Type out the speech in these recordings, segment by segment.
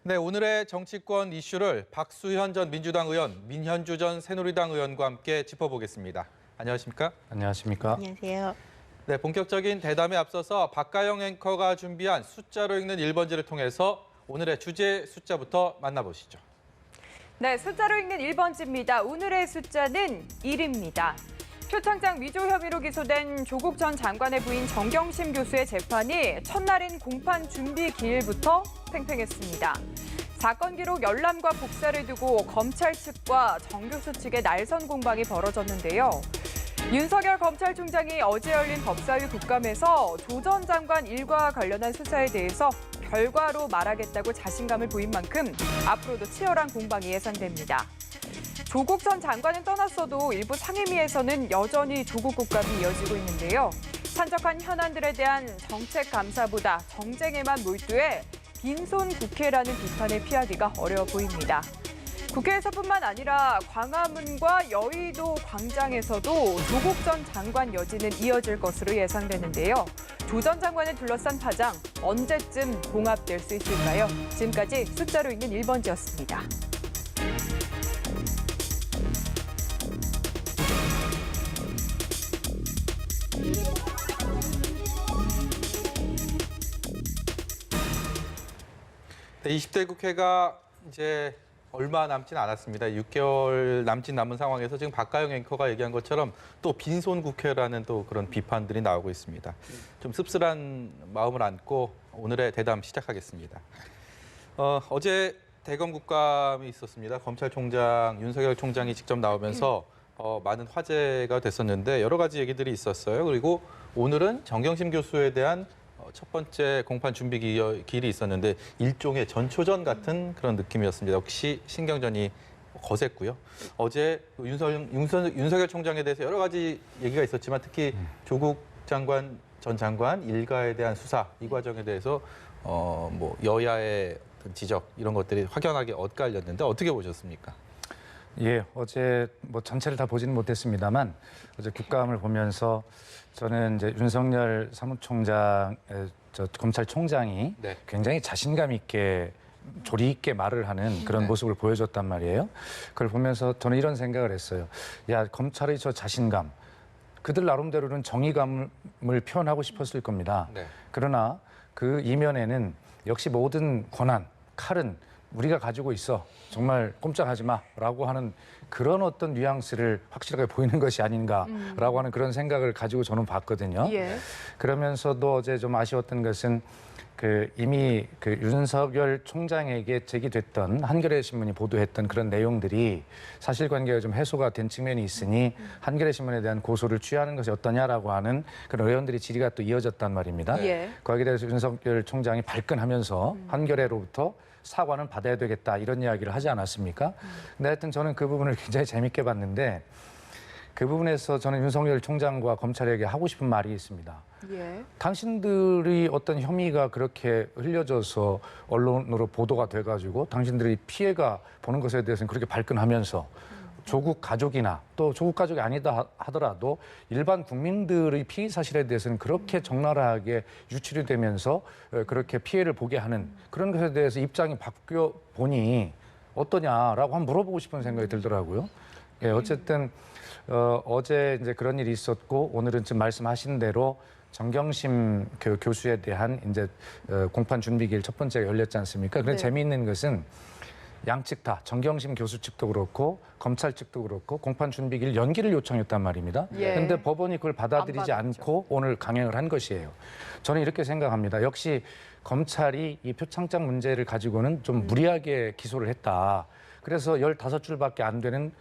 네, 오늘의 정치권 이슈를 박수현 전 민주당 의원, 민현주 전 새누리당 의원과 함께 짚어보겠습니다. 안녕하십니까? 안녕하십니까? 안녕하세요. 네, 본격적인 대담에 앞서서 박가영 앵커가 준비한 숫자로 읽는 1번지를 통해서 오늘의 주제 숫자부터 만나보시죠. 네, 숫자로 읽는 1번지입니다. 오늘의 숫자는 1입니다. 표창장 위조 혐의로 기소된 조국 전 장관의 부인 정경심 교수의 재판이 첫날인 공판 준비 기일부터 팽팽했습니다. 사건 기록 열람과 복사를 두고 검찰 측과 정 교수 측의 날선 공방이 벌어졌는데요. 윤석열 검찰총장이 어제 열린 법사위 국감에서 조 전 장관 일과 관련한 수사에 대해서 결과로 말하겠다고 자신감을 보인 만큼 앞으로도 치열한 공방이 예상됩니다. 조국 전 장관은 떠났어도 일부 상임위에서는 여전히 조국 국감이 이어지고 있는데요. 산적한 현안들에 대한 정책 감사보다 정쟁에만 몰두해 빈손 국회라는 비판을 피하기가 어려워 보입니다. 국회에서뿐만 아니라 광화문과 여의도 광장에서도 조국 전 장관 여지는 이어질 것으로 예상되는데요. 조 전 장관을 둘러싼 파장 언제쯤 봉합될 수 있을까요? 지금까지 숫자로 읽는 1번지였습니다. 네, 20대 국회가 이제 얼마 남진 않았습니다. 6개월 남은 상황에서 지금 박가영 앵커가 얘기한 것처럼 또 빈손 국회라는 또 그런 비판들이 나오고 있습니다. 좀 씁쓸한 마음을 안고 오늘의 대담 시작하겠습니다. 어제 대검 국감이 있었습니다. 검찰총장 윤석열 총장이 직접 나오면서 많은 화제가 됐었는데 여러 가지 얘기들이 있었어요. 그리고 오늘은 정경심 교수에 대한 첫 번째 공판 준비 기일이 있었는데 일종의 전초전 같은 그런 느낌이었습니다. 역시 신경전이 거셌고요. 어제 윤석열 총장에 대해서 여러 가지 얘기가 있었지만 특히 조국 전 장관 일가에 대한 수사 이 과정에 대해서 뭐 여야의 어떤 지적 이런 것들이 확연하게 엇갈렸는데 어떻게 보셨습니까? 예, 어제 뭐 전체를 다 보지는 못했습니다만 어제 국감을 보면서 저는 이제 윤석열 사무총장, 검찰총장이 네. 굉장히 자신감 있게 조리 있게 말을 하는 그런 네. 모습을 보여줬단 말이에요. 그걸 보면서 저는 이런 생각을 했어요. 야, 검찰의 저 자신감, 그들 나름대로는 정의감을 표현하고 싶었을 겁니다. 네. 그러나 그 이면에는 역시 모든 권한, 칼은 우리가 가지고 있어. 정말 꼼짝하지 마라고 하는 그런 어떤 뉘앙스를 확실하게 보이는 것이 아닌가라고 하는 그런 생각을 가지고 저는 봤거든요. 예. 그러면서도 어제 좀 아쉬웠던 것은 이미 윤석열 총장에게 제기됐던 한겨레 신문이 보도했던 그런 내용들이 사실관계가 좀 해소가 된 측면이 있으니 한겨레 신문에 대한 고소를 취하는 것이 어떠냐라고 하는 그런 의원들의 질의가 또 이어졌단 말입니다. 예. 거기에 대해서 윤석열 총장이 발끈하면서 한겨레로부터 사과는 받아야 되겠다 이런 이야기를 하지 않았습니까? 근데 하여튼 저는 그 부분을 굉장히 재밌게 봤는데 그 부분에서 저는 윤석열 총장과 검찰에게 하고 싶은 말이 있습니다. 예. 당신들이 어떤 혐의가 그렇게 흘려져서 언론으로 보도가 돼가지고 당신들이 피해가 보는 것에 대해서는 그렇게 발끈하면서 조국 가족이나 또 조국 가족이 아니다 하더라도 일반 국민들의 피해 사실에 대해서는 그렇게 적나라하게 유출이 되면서 그렇게 피해를 보게 하는 그런 것에 대해서 입장이 바뀌어 보니 어떠냐라고 한번 물어보고 싶은 생각이 들더라고요. 예, 어쨌든 어제 이제 그런 일이 있었고 오늘은 지금 말씀하신 대로 정경심 교수에 대한 이제 공판 준비기일 첫 번째가 열렸지 않습니까? 그런데 네. 재미있는 것은 양측 다 정경심 교수 측도 그렇고 검찰 측도 그렇고 공판 준비기일 연기를 요청했단 말입니다. 그런데 예. 법원이 그걸 받아들이지 안 받았죠. 않고 오늘 강행을 한 것이에요. 저는 이렇게 생각합니다. 역시 검찰이 이 표창장 문제를 가지고는 좀 무리하게 기소를 했다. 그래서 15줄밖에 안 되는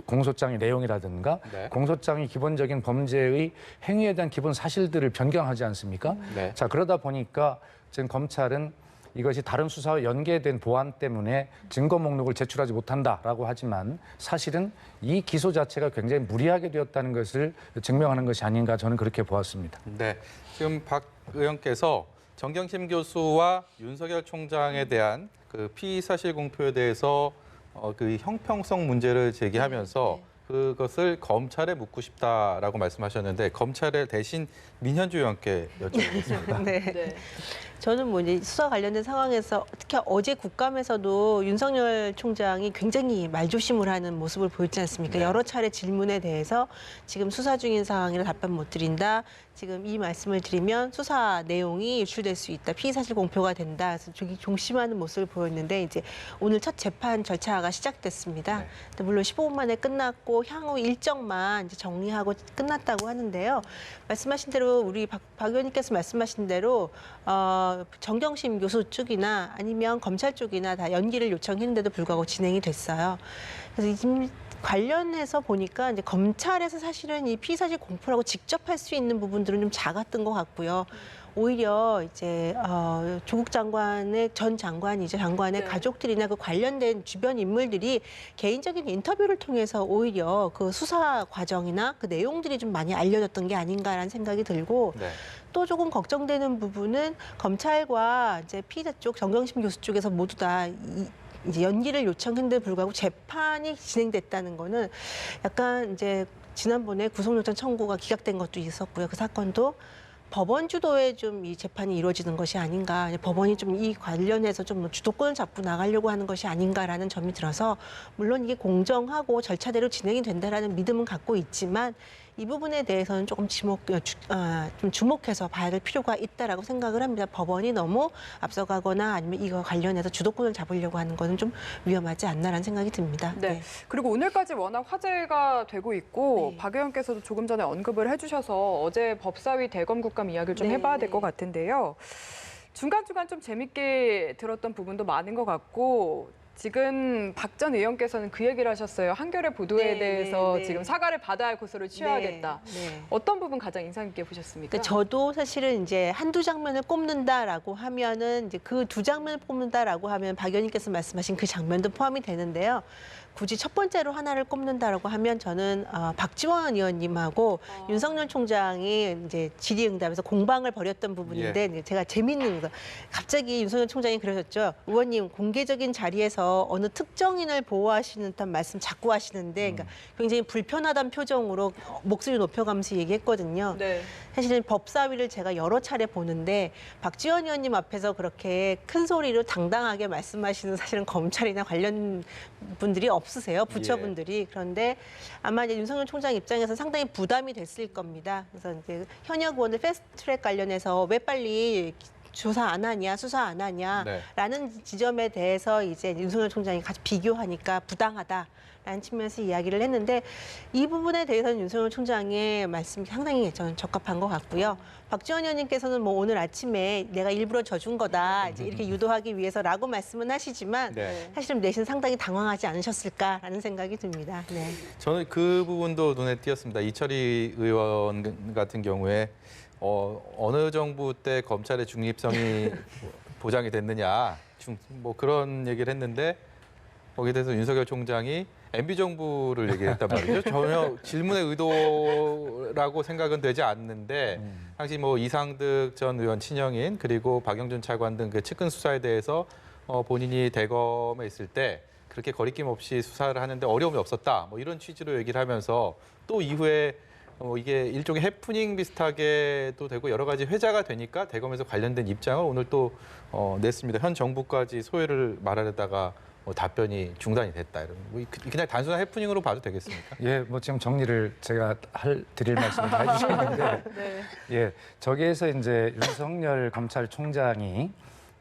공소장의 내용이라든가 네. 공소장이 기본적인 범죄의 행위에 대한 기본 사실들을 변경하지 않습니까? 네. 자, 그러다 보니까 지금 검찰은 이것이 다른 수사와 연계된 보안 때문에 증거 목록을 제출하지 못한다라고 하지만 사실은 이 기소 자체가 굉장히 무리하게 되었다는 것을 증명하는 것이 아닌가 저는 그렇게 보았습니다. 네, 지금 박 의원께서 정경심 교수와 윤석열 총장에 대한 그 피의 사실 공표에 대해서 그 형평성 문제를 제기하면서 그것을 검찰에 묻고 싶다라고 말씀하셨는데 검찰에 대신 민현주 의원께 여쭤보겠습니다. 네. 저는 뭐 이제 수사 관련된 상황에서 특히 어제 국감에서도 윤석열 총장이 굉장히 말조심을 하는 모습을 보였지 않습니까? 네. 여러 차례 질문에 대해서 지금 수사 중인 상황이라 답변 못 드린다. 지금 이 말씀을 드리면 수사 내용이 유출될 수 있다. 피의 사실 공표가 된다. 그래서 종심하는 모습을 보였는데 이제 오늘 첫 재판 절차가 시작됐습니다. 네. 근데 물론 15분 만에 끝났고 향후 일정만 이제 정리하고 끝났다고 하는데요. 말씀하신 대로 우리 박 의원님께서 말씀하신 대로 정경심 교수 쪽이나 아니면 검찰 쪽이나 다 연기를 요청했는데도 불구하고 진행이 됐어요. 그래서 이 관련해서 보니까 이제 검찰에서 사실은 이 피의사실 공표라고 직접 할 수 있는 부분들은 좀 작았던 것 같고요. 오히려 이제 조국 장관의 전 장관이죠. 장관의 네. 가족들이나 그 관련된 주변 인물들이 개인적인 인터뷰를 통해서 오히려 그 수사 과정이나 그 내용들이 좀 많이 알려졌던 게 아닌가라는 생각이 들고 네. 또 조금 걱정되는 부분은 검찰과 이제 피의자 쪽 정경심 교수 쪽에서 모두 다 이제 연기를 요청했는데 불구하고 재판이 진행됐다는 거는 약간 이제 지난번에 구속영장 청구가 기각된 것도 있었고요. 그 사건도 법원 주도에 좀 이 재판이 이루어지는 것이 아닌가, 법원이 좀 이 관련해서 좀 주도권을 잡고 나가려고 하는 것이 아닌가라는 점이 들어서 물론 이게 공정하고 절차대로 진행이 된다라는 믿음은 갖고 있지만 이 부분에 대해서는 조금 좀 주목해서 봐야 될 필요가 있다라고 생각을 합니다. 법원이 너무 앞서가거나 아니면 이거 관련해서 주도권을 잡으려고 하는 것은 좀 위험하지 않나라는 생각이 듭니다. 네. 그리고 오늘까지 워낙 화제가 되고 있고 네. 박 의원께서도 조금 전에 언급을 해주셔서 어제 법사위 대검 국감 이야기를 좀 네, 해봐야 될 네. 것 같은데요. 중간중간 좀 재밌게 들었던 부분도 많은 것 같고 지금 박 전 의원께서는 그 얘기를 하셨어요. 한겨레 보도에 네, 대해서 네, 네. 지금 사과를 받아야 할 고소를 취하겠다. 네, 네. 어떤 부분 가장 인상 깊게 보셨습니까? 그러니까 저도 사실은 이제 한두 장면을 꼽는다라고 하면은 이제 그 두 장면을 꼽는다라고 하면 박 의원님께서 말씀하신 그 장면도 포함이 되는데요. 굳이 첫 번째로 하나를 꼽는다라고 하면 저는 박지원 의원님하고 윤석열 총장이 이제 질의응답에서 공방을 벌였던 부분인데 이제 제가 재밌는 거 갑자기 윤석열 총장이 그러셨죠. 의원님 공개적인 자리에서 어느 특정인을 보호하시는 듯한 말씀 자꾸 하시는데 그러니까 굉장히 불편하다는 표정으로 목소리 높여가면서 얘기했거든요. 네. 사실은 법사위를 제가 여러 차례 보는데 박지원 의원님 앞에서 그렇게 큰 소리로 당당하게 말씀하시는 사실은 검찰이나 관련 분들이 없으세요. 부처분들이. 그런데 아마 이제 윤석열 총장 입장에서 상당히 부담이 됐을 겁니다. 그래서 이제 현역 의원들 패스트트랙 관련해서 왜 빨리 조사 안 하냐, 수사 안 하냐라는 지점에 대해서 이제 윤석열 총장이 같이 비교하니까 부당하다라는 측면에서 이야기를 했는데 이 부분에 대해서는 윤석열 총장의 말씀이 상당히 저는 적합한 것 같고요. 박지원 의원님께서는 뭐 오늘 아침에 내가 일부러 져준 거다 이제 이렇게 유도하기 위해서라고 말씀은 하시지만 네. 사실은 내심 상당히 당황하지 않으셨을까라는 생각이 듭니다. 네. 저는 그 부분도 눈에 띄었습니다. 이철희 의원 같은 경우에 어느 정부 때 검찰의 중립성이 보장이 됐느냐, 뭐 그런 얘기를 했는데 거기에 대해서 윤석열 총장이 MB 정부를 얘기했단 말이죠. 전혀 질문의 의도라고 생각은 되지 않는데 당시 뭐 이상득 전 의원 친형인 그리고 박영준 차관 등 그 측근 수사에 대해서 본인이 대검에 있을 때 그렇게 거리낌 없이 수사를 하는데 어려움이 없었다. 뭐 이런 취지로 얘기를 하면서 또 이후에 이게 일종의 해프닝 비슷하게도 되고 여러 가지 회자가 되니까 대검에서 관련된 입장을 오늘 또 냈습니다. 현 정부까지 소회를 말하려다가 답변이 중단이 됐다. 이런 그냥 단순한 해프닝으로 봐도 되겠습니까? 예, 뭐 지금 정리를 제가 드릴 말씀을 다 해주셨는데, 네. 예, 저기에서 이제 윤석열 검찰총장이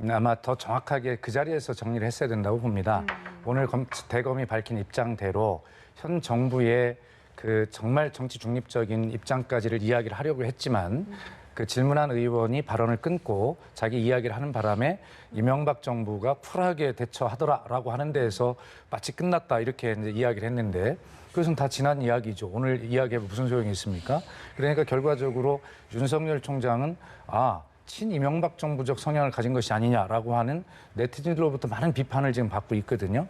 아마 더 정확하게 그 자리에서 정리를 했어야 된다고 봅니다. 오늘 대검이 밝힌 입장대로 현 정부의 그 정말 정치 중립적인 입장까지를 이야기를 하려고 했지만 그 질문한 의원이 발언을 끊고 자기 이야기를 하는 바람에 이명박 정부가 쿨하게 대처하더라라고 하는 데에서 마치 끝났다 이렇게 이제 이야기를 했는데 그것은 다 지난 이야기죠. 오늘 이야기에 무슨 소용이 있습니까? 그러니까 결과적으로 윤석열 총장은 친 이명박 정부적 성향을 가진 것이 아니냐라고 하는 네티즌들로부터 많은 비판을 지금 받고 있거든요.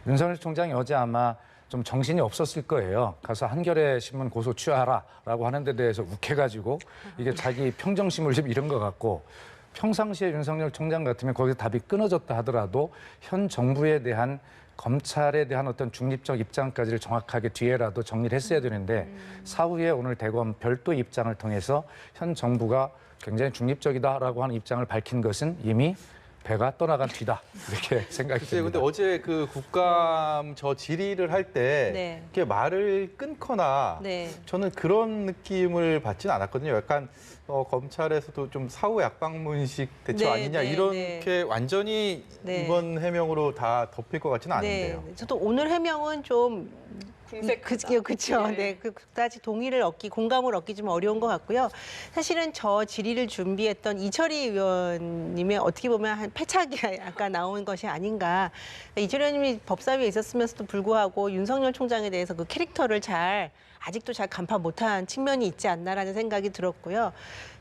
윤석열 총장이 어제 아마 좀 정신이 없었을 거예요. 가서 한겨레 신문 고소 취하라라고 하는 데 대해서 욱해가지고 이게 자기 평정심을 좀 잃은 것 같고 평상시에 윤석열 총장 같으면 거기서 답이 끊어졌다 하더라도 현 정부에 대한 검찰에 대한 어떤 중립적 입장까지를 정확하게 뒤에라도 정리를 했어야 되는데 사후에 오늘 대검 별도 입장을 통해서 현 정부가 굉장히 중립적이다라고 하는 입장을 밝힌 것은 이미 배가 떠나간 뒤다 이렇게 생각이 글쎄요, 근데 듭니다. 어제 그 국감 저 질의를 할 때 네. 이렇게 말을 끊거나 네. 저는 그런 느낌을 받지는 않았거든요. 약간 검찰에서도 좀 사후 약방문식 대처 네, 아니냐 네, 이렇게 완전히 네. 이번 해명으로 다 덮일 것 같지는 않은데요. 네. 저도 오늘 해명은 좀 궁색하다. 그렇죠. 예. 네, 그다지 동의를 공감을 얻기 좀 어려운 것 같고요. 사실은 저 질의를 준비했던 이철희 의원님의 어떻게 보면 한 패착이 약간 나온 것이 아닌가. 이철희 의원님이 법사위에 있었으면서도 불구하고 윤석열 총장에 대해서 그 캐릭터를 아직도 잘 간파 못한 측면이 있지 않나라는 생각이 들었고요.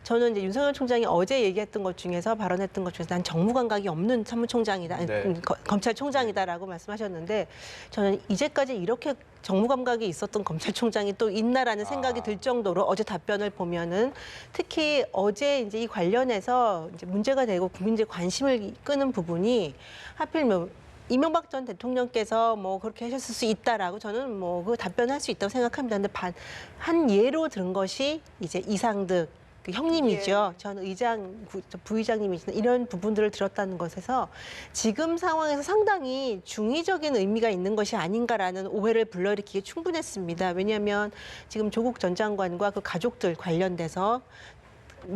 저는 이제 윤석열 총장이 어제 얘기했던 것 중에서 발언했던 것 중에서 난 정무 감각이 없는 사무총장이다, 네. 검찰총장이다라고 말씀하셨는데 저는 이제까지 이렇게 정무 감각이 있었던 검찰총장이 또 있나라는 생각이 들 정도로 어제 답변을 보면은 특히 어제 이제 이 관련해서 이제 문제가 되고 국민들의 관심을 끄는 부분이 하필 이명박 전 대통령께서 뭐 그렇게 하셨을 수 있다라고 저는 뭐 그 답변할 수 있다고 생각합니다. 근데 한 예로 든 것이 이제 이상득 그 형님이죠. 전 부의장님이시나 이런 부분들을 들었다는 것에서 지금 상황에서 상당히 중의적인 의미가 있는 것이 아닌가라는 오해를 불러일으키기 충분했습니다. 왜냐하면 지금 조국 전 장관과 그 가족들 관련돼서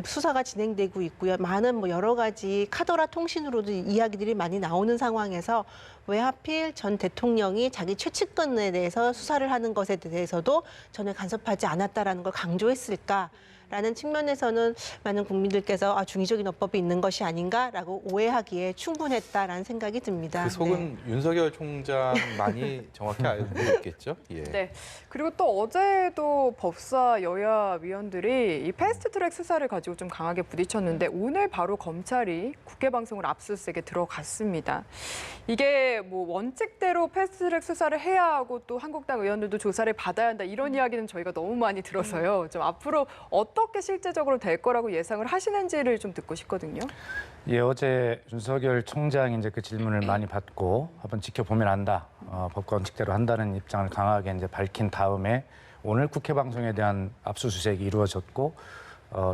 수사가 진행되고 있고요. 많은 뭐 여러 가지 카더라 통신으로도 이야기들이 많이 나오는 상황에서 왜 하필 전 대통령이 자기 최측근에 대해서 수사를 하는 것에 대해서도 전혀 간섭하지 않았다라는 걸 강조했을까? 라는 측면에서는 많은 국민들께서 중의적인 어법이 있는 것이 아닌가라고 오해하기에 충분했다라는 생각이 듭니다. 그 속은 윤석열 총장만이 정확히 알고 있겠죠. 예. 네. 그리고 또 어제도 법사 여야 위원들이 이 패스트트랙 수사를 가지고 좀 강하게 부딪혔는데 오늘 바로 검찰이 국회 방송을 압수수색에 들어갔습니다. 이게 뭐 원칙대로 패스트트랙 수사를 해야 하고 또 한국당 의원들도 조사를 받아야 한다 이런 이야기는 저희가 너무 많이 들어서요. 좀 앞으로 어떻게 실제적으로 될 거라고 예상을 하시는지를 좀 듣고 싶거든요. 예, 어제 윤석열 총장이 이제 그 질문을 많이 받고 한번 지켜보면 안다. 법과 원칙대로 한다는 입장을 강하게 이제 밝힌 다음에 오늘 국회 방송에 대한 압수수색이 이루어졌고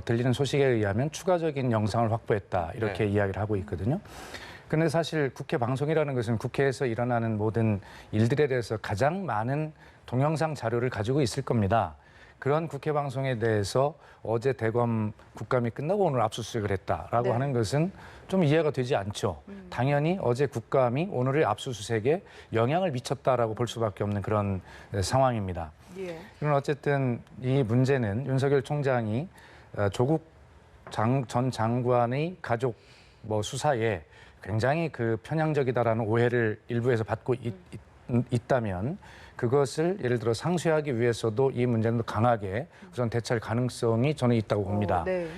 들리는 소식에 의하면 추가적인 영상을 확보했다. 이렇게 네. 이야기를 하고 있거든요. 근데 사실 국회 방송이라는 것은 국회에서 일어나는 모든 일들에 대해서 가장 많은 동영상 자료를 가지고 있을 겁니다. 그런 국회 방송에 대해서 어제 대검 국감이 끝나고 오늘 압수수색을 했다라고 네. 하는 것은 좀 이해가 되지 않죠. 당연히 어제 국감이 오늘의 압수수색에 영향을 미쳤다라고 볼 수밖에 없는 그런 상황입니다. 예. 그럼 어쨌든 이 문제는 윤석열 총장이 조국 전 장관의 가족 수사에 굉장히 그 편향적이다라는 오해를 일부에서 받고 있다면 그것을 예를 들어 상쇄하기 위해서도 이 문제는 강하게 우선 대처할 가능성이 저는 있다고 봅니다. 네.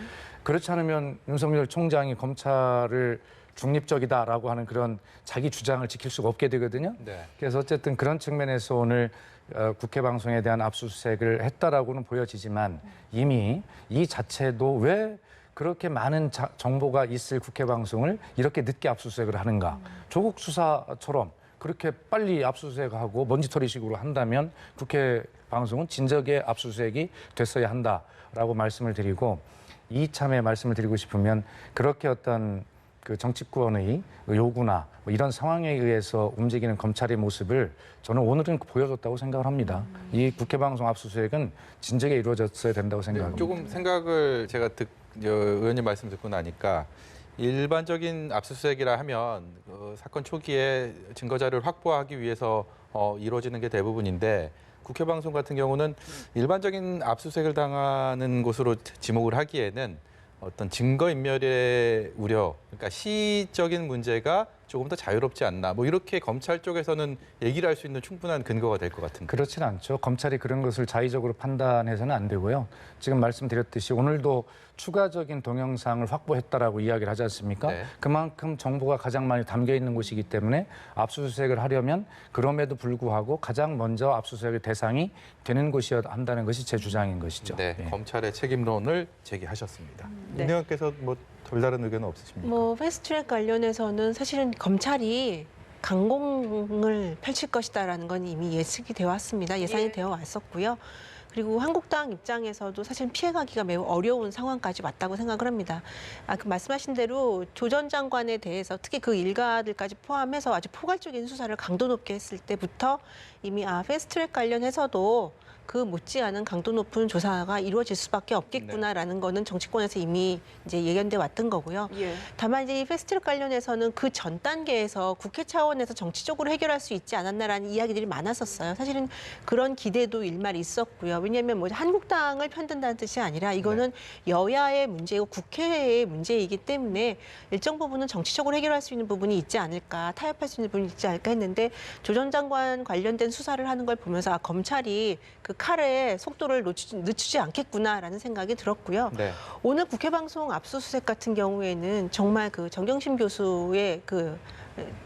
그렇지 않으면 윤석열 총장이 검찰을 중립적이다라고 하는 그런 자기 주장을 지킬 수가 없게 되거든요. 네. 그래서 어쨌든 그런 측면에서 오늘 국회 방송에 대한 압수수색을 했다라고는 보여지지만 이미 이 자체도 왜 그렇게 많은 정보가 있을 국회 방송을 이렇게 늦게 압수수색을 하는가. 조국 수사처럼 그렇게 빨리 압수수색하고 먼지털이식으로 한다면 국회 방송은 진작에 압수수색이 됐어야 한다라고 말씀을 드리고 이참에 말씀을 드리고 싶으면 그렇게 어떤 그 정치권의 요구나 이런 상황에 의해서 움직이는 검찰의 모습을 저는 오늘은 보여줬다고 생각을 합니다. 이 국회 방송 압수수색은 진작에 이루어졌어야 된다고 생각합니다. 조금 생각을 제가 의원님 말씀 듣고 나니까 일반적인 압수수색이라 하면 사건 초기에 증거 자료를 확보하기 위해서 이루어지는 게 대부분인데 국회 방송 같은 경우는 일반적인 압수수색을 당하는 곳으로 지목을 하기에는 어떤 증거인멸의 우려, 그러니까 시적인 문제가 조금 더 자유롭지 않나, 뭐 이렇게 검찰 쪽에서는 얘기를 할 수 있는 충분한 근거가 될 것 같은데. 그렇진 않죠. 검찰이 그런 것을 자의적으로 판단해서는 안 되고요. 지금 말씀드렸듯이 오늘도 추가적인 동영상을 확보했다라고 이야기를 하지 않습니까? 네. 그만큼 정보가 가장 많이 담겨 있는 곳이기 때문에 압수수색을 하려면 그럼에도 불구하고 가장 먼저 압수수색의 대상이 되는 곳이어야 한다는 것이 제 주장인 것이죠. 네, 예. 검찰의 책임론을 제기하셨습니다. 네. 임 의원께서 뭐 별다른 의견은 없으십니까? 뭐 패스트트랙 관련해서는 사실은 검찰이 강공을 펼칠 것이다라는 건 이미 예측이 되어 왔습니다. 예상이 예. 되어 왔었고요. 그리고 한국당 입장에서도 사실 피해가기가 매우 어려운 상황까지 왔다고 생각을 합니다. 그 말씀하신 대로 조 전 장관에 대해서 특히 그 일가들까지 포함해서 아주 포괄적인 수사를 강도 높게 했을 때부터 이미 패스트트랙 관련해서도 그 못지않은 강도 높은 조사가 이루어질 수밖에 없겠구나라는 거는 정치권에서 이미 이제 예견돼 왔던 거고요. 예. 다만 이제 이 패스트트랙 관련해서는 그 전 단계에서 국회 차원에서 정치적으로 해결할 수 있지 않았나라는 이야기들이 많았었어요. 사실은 그런 기대도 일말 있었고요. 왜냐하면 뭐 한국당을 편든다는 뜻이 아니라 이거는 여야의 문제고 국회의 문제이기 때문에 일정 부분은 정치적으로 해결할 수 있는 부분이 있지 않을까, 타협할 수 있는 부분이 있지 않을까 했는데 조 전 장관 관련된 수사를 하는 걸 보면서 검찰이 그 칼의 속도를 늦추지 않겠구나라는 생각이 들었고요. 네. 오늘 국회 방송 압수수색 같은 경우에는 정말 그 정경심 교수의 그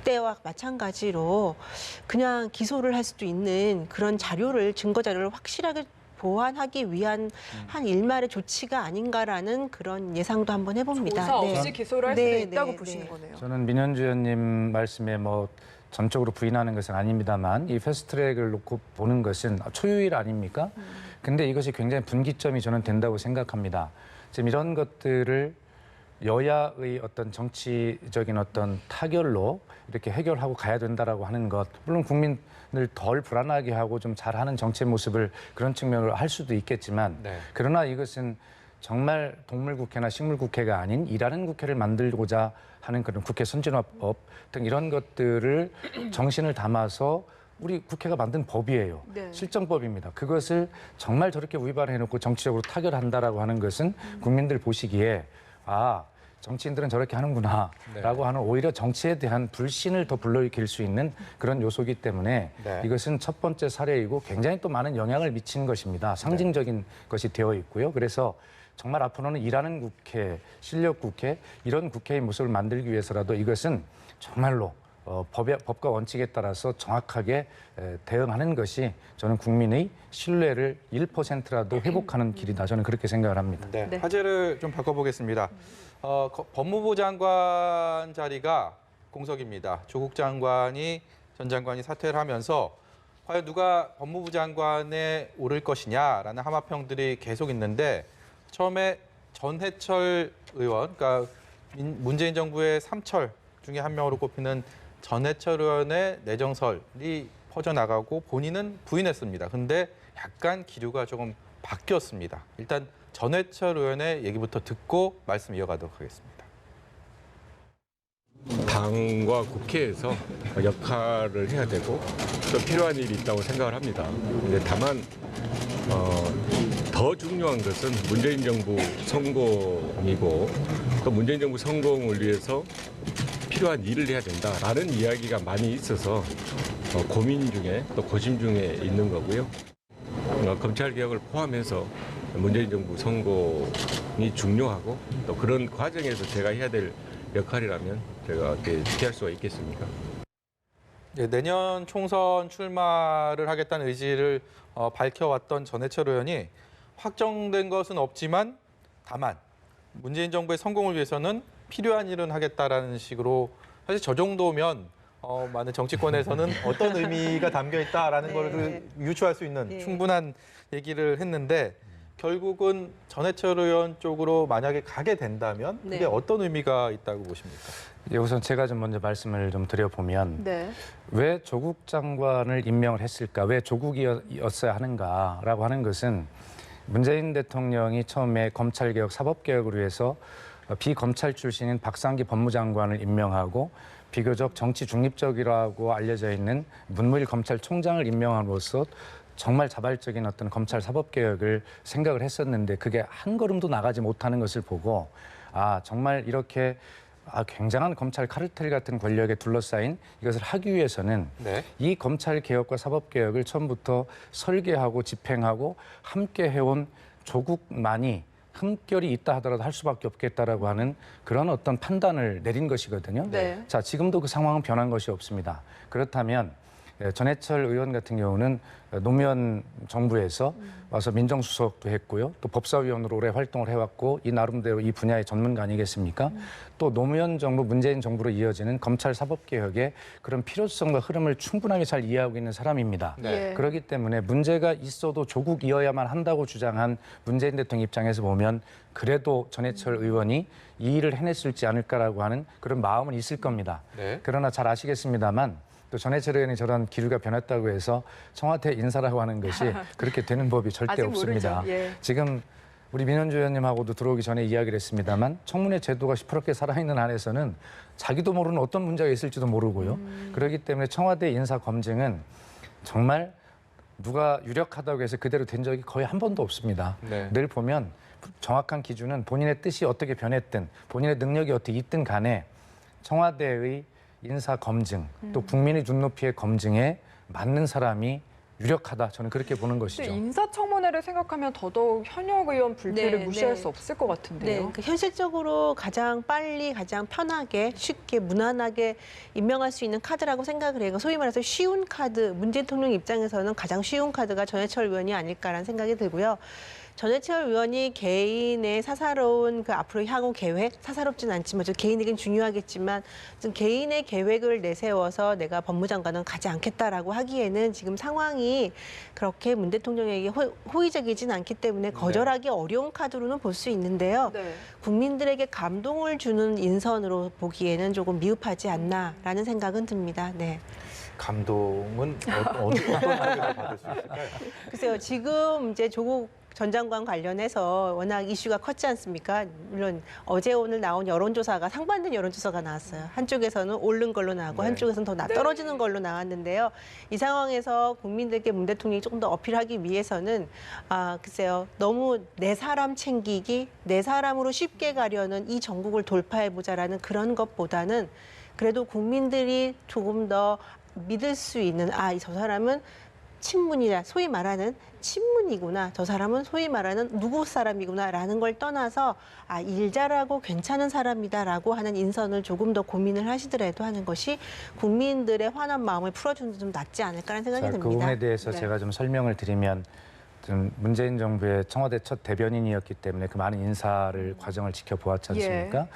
때와 마찬가지로 그냥 기소를 할 수도 있는 그런 자료를 증거 자료를 확실하게 보완하기 위한 한 일말의 조치가 아닌가라는 그런 예상도 한번 해봅니다. 조사 네. 없이 기소를 할 수도 네, 있다고 네, 보시는 네. 거네요. 저는 민현주 의원님 말씀에 뭐 전적으로 부인하는 것은 아닙니다만 이 패스트트랙을 놓고 보는 것은 초유일 아닙니까? 근데 이것이 굉장히 분기점이 저는 된다고 생각합니다. 지금 이런 것들을 여야의 어떤 정치적인 어떤 타결로 이렇게 해결하고 가야 된다라고 하는 것, 물론 국민을 덜 불안하게 하고 좀 잘하는 정치의 모습을 그런 측면으로 할 수도 있겠지만, 네. 그러나 이것은 정말 동물국회나 식물국회가 아닌 일하는 국회를 만들고자 하는 그런 국회 선진화법 등 이런 것들을 정신을 담아서 우리 국회가 만든 법이에요. 네. 실정법입니다. 그것을 정말 저렇게 위반해놓고 정치적으로 타결한다라고 하는 것은 국민들 보시기에 정치인들은 저렇게 하는구나라고 하는 오히려 정치에 대한 불신을 더 불러일으킬 수 있는 그런 요소이기 때문에 네. 이것은 첫 번째 사례이고 굉장히 또 많은 영향을 미치는 것입니다. 상징적인 것이 되어 있고요. 그래서 정말 앞으로는 일하는 국회, 실력 국회, 이런 국회의 모습을 만들기 위해서라도 이것은 정말로 법과 원칙에 따라서 정확하게 대응하는 것이 저는 국민의 신뢰를 1%라도 회복하는 길이다. 저는 그렇게 생각을 합니다. 네. 네. 화제를 좀 바꿔보겠습니다. 법무부 장관 자리가 공석입니다. 조국 장관이 전 장관이 사퇴를 하면서 과연 누가 법무부 장관에 오를 것이냐라는 함합평들이 계속 있는데 처음에 전해철 의원, 그러니까 문재인 정부의 3철 중에 한 명으로 꼽히는 전해철 의원의 내정설이 퍼져나가고 본인은 부인했습니다. 근데 약간 기류가 조금 바뀌었습니다. 일단 전해철 의원의 얘기부터 듣고 말씀 이어가도록 하겠습니다. 당과 국회에서 역할을 해야 되고 또 필요한 일이 있다고 생각을 합니다. 근데 다만 더 중요한 것은 문재인 정부 성공이고 또 문재인 정부 성공을 위해서 필요한 일을 해야 된다라는 이야기가 많이 있어서 고민 중에 또 고심 중에 있는 거고요. 검찰 개혁을 포함해서 문재인 정부 성공이 중요하고 또 그런 과정에서 제가 해야 될 역할이라면 제가 어떻게 피할 수가 있겠습니까? 네, 내년 총선 출마를 하겠다는 의지를 밝혀왔던 전해철 의원이 확정된 것은 없지만 다만 문재인 정부의 성공을 위해서는 필요한 일은 하겠다라는 식으로 사실 저 정도면 많은 정치권에서는 어떤 의미가 담겨 있다라는 네. 걸 유추할 수 있는 네. 충분한 얘기를 했는데 결국은 전해철 의원 쪽으로 만약에 가게 된다면 그게 네. 어떤 의미가 있다고 보십니까? 우선 제가 좀 먼저 말씀을 좀 드려보면 네. 왜 조국 장관을 임명을 했을까? 왜 조국이었어야 하는가라고 하는 것은 문재인 대통령이 처음에 검찰개혁, 사법개혁을 위해서 비검찰 출신인 박상기 법무장관을 임명하고 비교적 정치 중립적이라고 알려져 있는 문무일 검찰총장을 임명함으로써 정말 자발적인 어떤 검찰 사법개혁을 생각을 했었는데 그게 한 걸음도 나가지 못하는 것을 보고 정말 이렇게 굉장한 검찰 카르텔 같은 권력에 둘러싸인 이것을 하기 위해서는 네. 이 검찰 개혁과 사법 개혁을 처음부터 설계하고 집행하고 함께 해온 조국만이 흠결이 있다 하더라도 할 수밖에 없겠다라고 하는 그런 어떤 판단을 내린 것이거든요. 네. 자, 지금도 그 상황은 변한 것이 없습니다. 그렇다면 전해철 의원 같은 경우는 노무현 정부에서 와서 민정수석도 했고요. 또 법사위원으로 오래 활동을 해왔고 이 나름대로 이 분야의 전문가 아니겠습니까? 또 노무현 정부, 문재인 정부로 이어지는 검찰 사법개혁의 그런 필요성과 흐름을 충분하게 잘 이해하고 있는 사람입니다. 네. 그렇기 때문에 문제가 있어도 조국이어야만 한다고 주장한 문재인 대통령 입장에서 보면 그래도 전해철 의원이 이 일을 해냈을지 않을까라고 하는 그런 마음은 있을 겁니다. 네. 그러나 잘 아시겠습니다만 또 전해철 의원이 저런 기류가 변했다고 해서 청와대 인사라고 하는 것이 그렇게 되는 법이 절대 아직 없습니다. 모르죠. 예. 지금 우리 민현주 의원님하고도 들어오기 전에 이야기를 했습니다만 청문회 제도가 시퍼렇게 살아있는 한에서는 자기도 모르는 어떤 문제가 있을지도 모르고요. 그렇기 때문에 청와대 인사 검증은 정말 누가 유력하다고 해서 그대로 된 적이 거의 한 번도 없습니다. 네. 늘 보면 정확한 기준은 본인의 뜻이 어떻게 변했든 본인의 능력이 어떻게 있든 간에 청와대의 인사 검증 또 국민의 눈높이의 검증에 맞는 사람이 유력하다. 저는 그렇게 보는 것이죠. 인사청문회를 생각하면 더더욱 현역 의원 불필을 네, 무시할 네. 수 없을 것 같은데요. 네, 현실적으로 가장 빨리, 가장 편하게, 쉽게, 무난하게 임명할 수 있는 카드라고 생각을 해요. 소위 말해서 쉬운 카드, 문재인 대통령 입장에서는 가장 쉬운 카드가 전해철 의원이 아닐까라는 생각이 들고요. 전해철 의원이 개인의 사사로운 그 앞으로 향후 계획, 사사롭진 않지만 저 개인에겐 중요하겠지만 좀 개인의 계획을 내세워서 내가 법무장관은 가지 않겠다라고 하기에는 지금 상황이 그렇게 문 대통령에게 호의적이진 않기 때문에 거절하기 어려운 카드로는 볼 수 있는데요. 네. 국민들에게 감동을 주는 인선으로 보기에는 조금 미흡하지 않나라는 생각은 듭니다. 네. 감동은 어떤 쪽에서 받을 수 있을까요? 글쎄요, 지금 이제 조국 전 장관 관련해서 워낙 이슈가 컸지 않습니까? 물론 어제 오늘 나온 여론조사가 상반된 여론조사가 나왔어요. 한쪽에서는 오른 걸로 나오고 네. 한쪽에서는 더 떨어지는 걸로 나왔는데요. 이 상황에서 국민들께 문 대통령이 조금 더 어필하기 위해서는 글쎄요, 너무 내 사람 챙기기, 내 사람으로 쉽게 가려는 이 전국을 돌파해보자라는 그런 것보다는 그래도 국민들이 조금 더 믿을 수 있는 저 사람은 친문이라 소위 말하는 친문이구나. 저 사람은 소위 말하는 누구 사람이구나라는 걸 떠나서 일 잘하고 괜찮은 사람이다라고 하는 인선을 조금 더 고민을 하시더라도 하는 것이 국민들의 화난 마음을 풀어주는 데 좀 낫지 않을까라는 생각이 그 듭니다. 부분에 대해서 네. 제가 좀 설명을 드리면 좀 문재인 정부의 청와대 첫 대변인이었기 때문에 그 많은 인사를 과정을 지켜보았지 않습니까?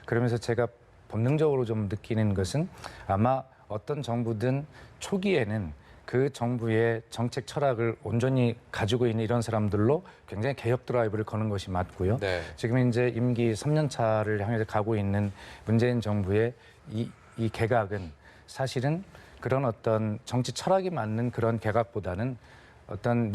그러면서 제가 본능적으로 좀 느끼는 것은 아마 어떤 정부든 초기에는 그 정부의 정책 철학을 온전히 가지고 있는 이런 사람들로 굉장히 개혁 드라이브를 거는 것이 맞고요. 네. 지금 이제 임기 3년 차를 향해서 가고 있는 문재인 정부의 이 개각은 사실은 그런 어떤 정치 철학이 맞는 그런 개각보다는 어떤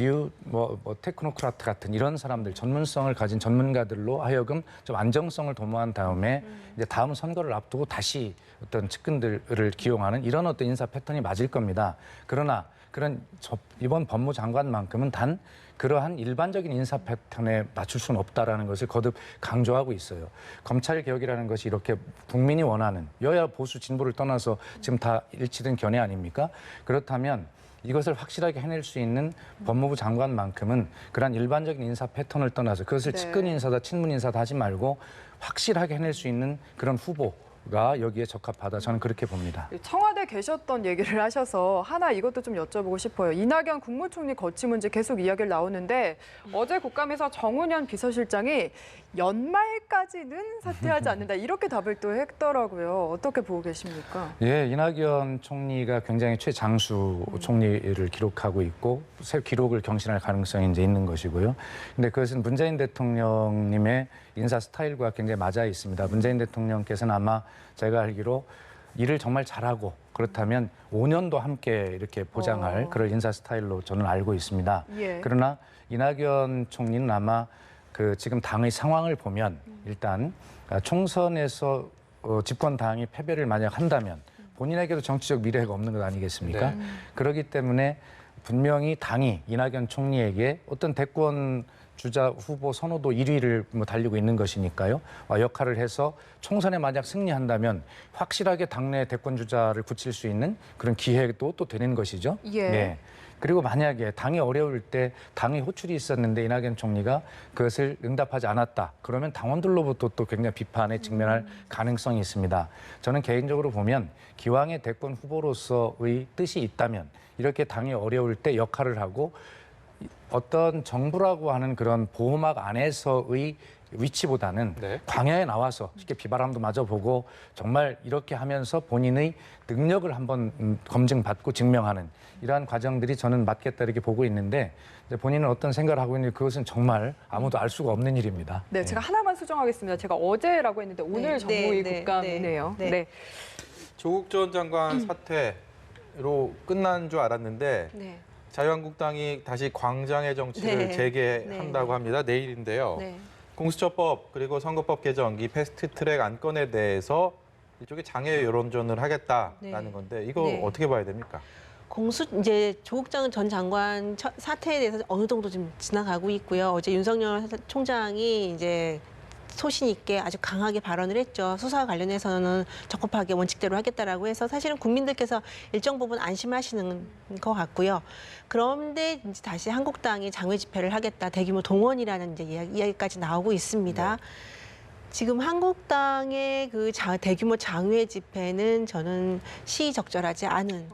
테크노크라트 같은 이런 사람들, 전문성을 가진 전문가들로 하여금 좀 안정성을 도모한 다음에 이제 다음 선거를 앞두고 다시 어떤 측근들을 기용하는 이런 어떤 인사 패턴이 맞을 겁니다. 그러나 이번 법무장관만큼은 단 그러한 일반적인 인사 패턴에 맞출 수는 없다라는 것을 거듭 강조하고 있어요. 검찰 개혁이라는 것이 이렇게 국민이 원하는 여야 보수 진보를 떠나서 지금 다 일치된 견해 아닙니까? 그렇다면 이것을 확실하게 해낼 수 있는 법무부 장관만큼은 그런 일반적인 인사 패턴을 떠나서 그것을 네. 측근 인사다, 친문 인사다 하지 말고 확실하게 해낼 수 있는 그런 후보가 여기에 적합하다. 저는 그렇게 봅니다. 청와대 계셨던 얘기를 하셔서 하나 이것도 좀 여쭤보고 싶어요. 이낙연 국무총리 거취 문제 계속 이야기를 나오는데 어제 국감에서 정운현 비서실장이 연말까지는 사퇴하지 않는다 이렇게 답을 또 했더라고요. 어떻게 보고 계십니까? 예, 이낙연 총리가 굉장히 최장수 총리를 기록하고 있고 새 기록을 경신할 가능성이 이제 있는 것이고요. 근데 그것은 문재인 대통령님의 인사 스타일과 굉장히 맞아 있습니다. 문재인 대통령께서는 아마 제가 알기로 일을 정말 잘하고 그렇다면 5년도 함께 이렇게 보장할 그런 인사 스타일로 저는 알고 있습니다. 예. 그러나 이낙연 총리는 아마 지금 당의 상황을 보면 일단 총선에서 집권 당이 패배를 만약 한다면 본인에게도 정치적 미래가 없는 것 아니겠습니까? 네. 그렇기 때문에 분명히 당이 이낙연 총리에게 어떤 대권 주자 후보 선호도 1위를 달리고 있는 것이니까요. 역할을 해서 총선에 만약 승리한다면 확실하게 당내 대권 주자를 굳힐 수 있는 그런 기회도 또 되는 것이죠. 예. 네. 그리고 만약에 당이 어려울 때 당의 호출이 있었는데 이낙연 총리가 그것을 응답하지 않았다. 그러면 당원들로부터 또 굉장히 비판에 직면할 가능성이 있습니다. 저는 개인적으로 보면 기왕의 대권 후보로서의 뜻이 있다면 이렇게 당이 어려울 때 역할을 하고 어떤 정부라고 하는 그런 보호막 안에서의 위치보다는 네. 광야에 나와서 쉽게 비바람도 맞아보고 정말 이렇게 하면서 본인의 능력을 한번 검증받고 증명하는 이러한 과정들이 저는 맞겠다 이렇게 보고 있는데 이제 본인은 어떤 생각을 하고 있는지 그것은 정말 아무도 알 수가 없는 일입니다. 네, 제가 하나만 수정하겠습니다. 제가 어제라고 했는데 오늘 정보위 국감이네요. 네. 조국 전 장관 사퇴로 끝난 줄 알았는데 네. 자유한국당이 다시 광장의 정치를 네. 재개한다고 합니다. 내일인데요. 네. 공수처법 그리고 선거법 개정 이 패스트트랙 안건에 대해서 일종의 장애 여론전을 하겠다라는 네. 건데 이거 네. 어떻게 봐야 됩니까? 이제 조국 전 장관 사태에 대해서 어느 정도 좀 지나가고 있고요. 어제 윤석열 총장이 이제 소신 있게 아주 강하게 발언을 했죠. 수사와 관련해서는 적법하게 원칙대로 하겠다라고 해서 사실은 국민들께서 일정 부분 안심하시는 것 같고요. 그런데 이제 다시 한국당이 장외 집회를 하겠다, 대규모 동원이라는 이제 이야기까지 나오고 있습니다. 지금 한국당의 그 대규모 장외 집회는 저는 시의적절하지 않은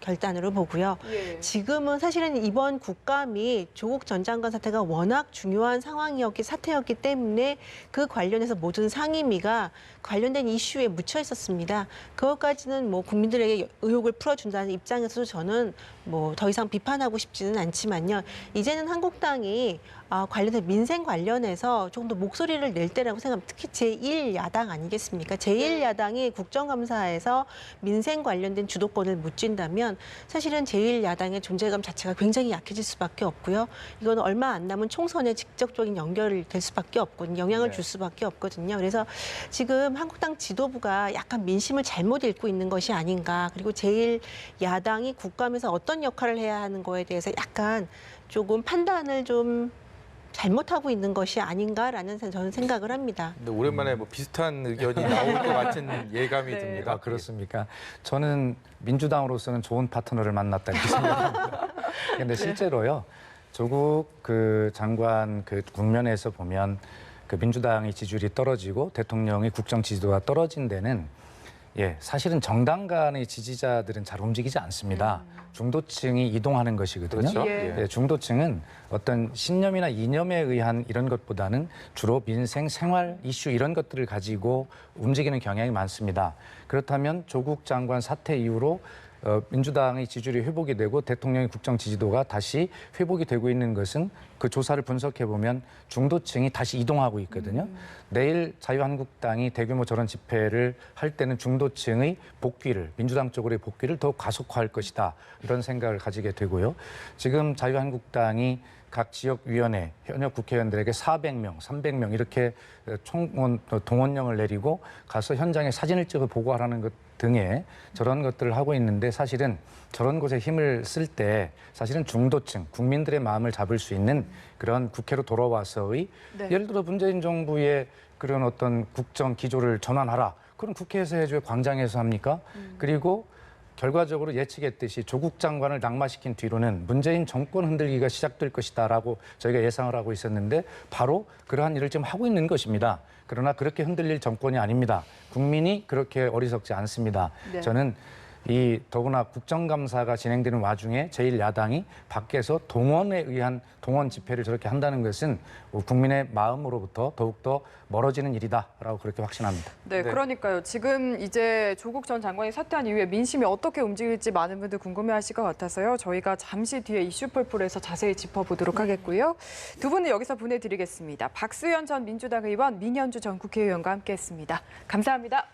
결단으로 보고요. 예. 지금은 사실은 이번 국감이 조국 전 장관 사태가 워낙 중요한 사태였기 때문에 그 관련해서 모든 상임위가 관련된 이슈에 묻혀 있었습니다. 그것까지는 뭐 국민들에게 의혹을 풀어준다는 입장에서도 저는 뭐 더 이상 비판하고 싶지는 않지만요. 이제는 한국당이 관련된 민생 관련해서 조금 더 목소리를 낼 때라고 생각합니다. 특히 제1야당 아니겠습니까? 제1야당이 국정감사에서 민생 관련된 주도권을 못 쥔다면 사실은 제1야당의 존재감 자체가 굉장히 약해질 수밖에 없고요. 이건 얼마 안 남은 총선에 직접적인 연결이 될 수밖에 없거든요. 영향을 줄 수밖에 없거든요. 그래서 지금 한국당 지도부가 약간 민심을 잘못 읽고 있는 것이 아닌가. 그리고 제1야당이 국감에서 어떤 역할을 해야 하는 거에 대해서 약간 조금 판단을 좀 잘못하고 있는 것이 아닌가라는 저는 생각을 합니다. 근데 오랜만에 뭐 비슷한 의견이 나올 것 같은 예감이 네. 듭니다. 그렇습니까? 저는 민주당으로서는 좋은 파트너를 만났다 이렇게 생각합니다. 그런데 실제로요, 조국 그 장관 그 국면에서 보면 그 민주당의 지지율이 떨어지고 대통령의 국정 지지도가 떨어진 데는 사실은 정당 간의 지지자들은 잘 움직이지 않습니다. 중도층이 이동하는 것이거든요. 그렇죠. 예. 중도층은 어떤 신념이나 이념에 의한 이런 것보다는 주로 민생, 생활 이슈 이런 것들을 가지고 움직이는 경향이 많습니다. 그렇다면 조국 장관 사태 이후로 민주당의 지지율이 회복이 되고 대통령의 국정 지지도가 다시 회복이 되고 있는 것은 그 조사를 분석해 보면 중도층이 다시 이동하고 있거든요. 내일 자유한국당이 대규모 저런 집회를 할 때는 중도층의 복귀를, 민주당 쪽으로의 복귀를 더욱 가속화할 것이다. 이런 생각을 가지게 되고요. 지금 자유한국당이 각 지역위원회, 현역 국회의원들에게 400명, 300명 이렇게 동원령을 내리고 가서 현장에 사진을 찍어 보고하라는 것 등의 저런 것들을 하고 있는데 사실은 저런 곳에 힘을 쓸 때 사실은 중도층, 국민들의 마음을 잡을 수 있는 그런 국회로 돌아와서의 예를 들어 문재인 정부의 그런 어떤 국정 기조를 전환하라. 그럼 국회에서 해줘야 광장에서 합니까? 그리고 결과적으로 예측했듯이 조국 장관을 낙마시킨 뒤로는 문재인 정권 흔들기가 시작될 것이다라고 저희가 예상을 하고 있었는데 바로 그러한 일을 지금 하고 있는 것입니다. 그러나 그렇게 흔들릴 정권이 아닙니다. 국민이 그렇게 어리석지 않습니다. 네. 저는 더구나 국정감사가 진행되는 와중에 제1야당이 밖에서 동원에 의한 동원 집회를 저렇게 한다는 것은 국민의 마음으로부터 더욱더 멀어지는 일이다라고 그렇게 확신합니다. 네, 그러니까요. 지금 이제 조국 전 장관이 사퇴한 이후에 민심이 어떻게 움직일지 많은 분들 궁금해하실 것 같아서요. 저희가 잠시 뒤에 이슈풀풀에서 자세히 짚어보도록 하겠고요. 두 분은 여기서 보내드리겠습니다. 박수현 전 민주당 의원, 민현주 전 국회의원과 함께했습니다. 감사합니다.